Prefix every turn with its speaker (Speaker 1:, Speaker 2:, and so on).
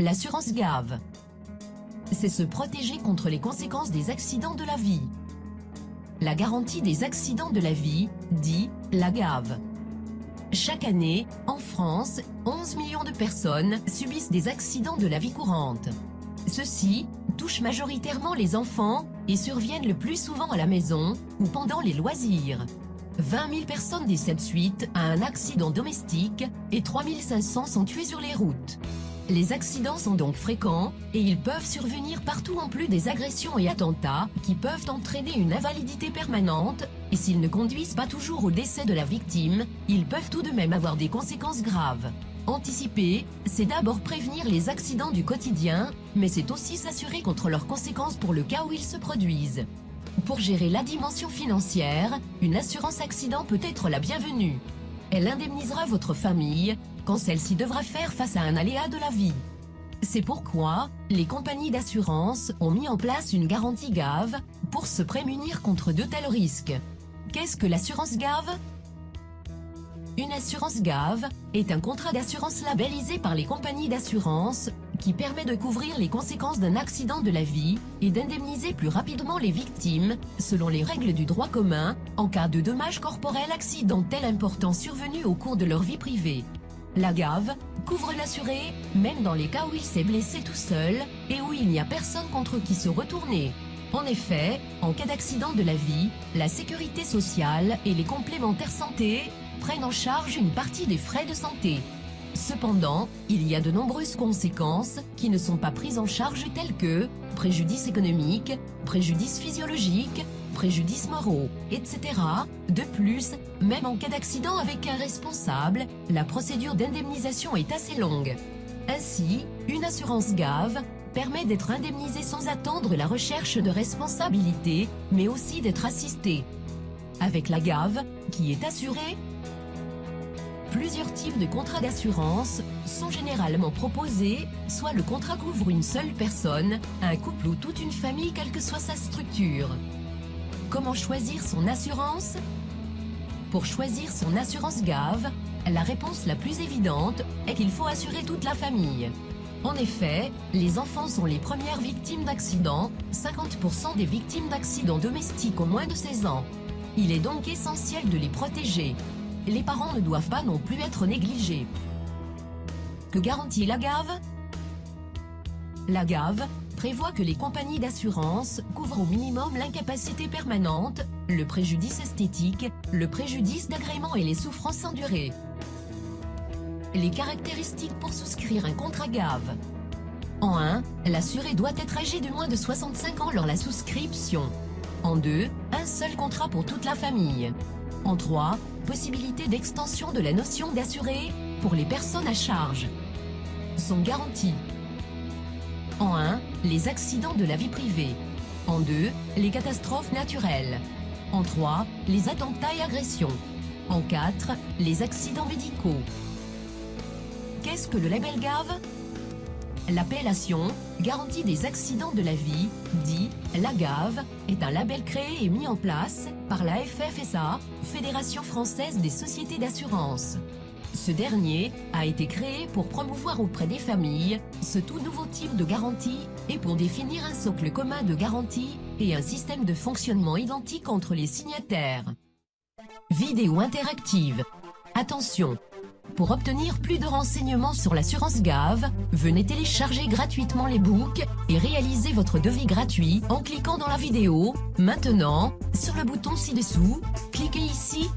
Speaker 1: L'assurance GAV. C'est se protéger contre les conséquences des accidents de la vie. La garantie des accidents de la vie, dit la GAV. Chaque année, en France, 11 millions de personnes subissent des accidents de la vie courante. Ceux-ci touchent majoritairement les enfants et surviennent le plus souvent à la maison ou pendant les loisirs. 20 000 personnes décèdent suite à un accident domestique et 3 500 sont tuées sur les routes. Les accidents sont donc fréquents et ils peuvent survenir partout en plus des agressions et attentats qui peuvent entraîner une invalidité permanente et s'ils ne conduisent pas toujours au décès de la victime, ils peuvent tout de même avoir des conséquences graves. Anticiper, c'est d'abord prévenir les accidents du quotidien, mais c'est aussi s'assurer contre leurs conséquences pour le cas où ils se produisent. Pour gérer la dimension financière, une assurance accident peut être la bienvenue. Elle indemnisera votre famille quand celle-ci devra faire face à un aléa de la vie. C'est pourquoi les compagnies d'assurance ont mis en place une garantie GAV pour se prémunir contre de tels risques. Qu'est-ce que l'assurance GAV ? Une assurance GAV est un contrat d'assurance labellisé par les compagnies d'assurance qui permet de couvrir les conséquences d'un accident de la vie et d'indemniser plus rapidement les victimes, selon les règles du droit commun, en cas de dommages corporels accidentels importants survenus au cours de leur vie privée. La GAV couvre l'assuré, même dans les cas où il s'est blessé tout seul et où il n'y a personne contre qui se retourner. En effet, en cas d'accident de la vie, la sécurité sociale et les complémentaires santé prennent en charge une partie des frais de santé. Cependant, il y a de nombreuses conséquences qui ne sont pas prises en charge telles que préjudice économique, préjudice physiologique, préjudices moraux, etc. De plus, même en cas d'accident avec un responsable, la procédure d'indemnisation est assez longue. Ainsi, une assurance GAV permet d'être indemnisé sans attendre la recherche de responsabilité, mais aussi d'être assisté. Avec la GAV, qui est assurée, plusieurs types de contrats d'assurance sont généralement proposés, soit le contrat couvre une seule personne, un couple ou toute une famille quelle que soit sa structure. Comment choisir son assurance ? Pour choisir son assurance GAV, la réponse la plus évidente est qu'il faut assurer toute la famille. En effet, les enfants sont les premières victimes d'accidents, 50% des victimes d'accidents domestiques ont moins de 16 ans. Il est donc essentiel de les protéger. Les parents ne doivent pas non plus être négligés. Que garantit la GAV ? La GAV prévoit que les compagnies d'assurance couvrent au minimum l'incapacité permanente, le préjudice esthétique, le préjudice d'agrément et les souffrances endurées. Les caractéristiques pour souscrire un contrat GAV. En 1, l'assuré doit être âgé de moins de 65 ans lors de la souscription. En 2, un seul contrat pour toute la famille. En 3, possibilité d'extension de la notion d'assuré pour les personnes à charge. Sont garantis. En 1, les accidents de la vie privée. En 2, les catastrophes naturelles. En 3, les attentats et agressions. En 4, les accidents médicaux. Qu'est-ce que le label GAV ? L'appellation « Garantie des accidents de la vie », dit la GAV, est un label créé et mis en place par la FFSA, Fédération française des sociétés d'assurance. Ce dernier a été créé pour promouvoir auprès des familles ce tout nouveau type de garantie et pour définir un socle commun de garantie et un système de fonctionnement identique entre les signataires. Vidéo interactive. Attention! Pour obtenir plus de renseignements sur l'assurance GAV, venez télécharger gratuitement les books et réaliser votre devis gratuit en cliquant dans la vidéo, maintenant, sur le bouton ci-dessous, cliquez ici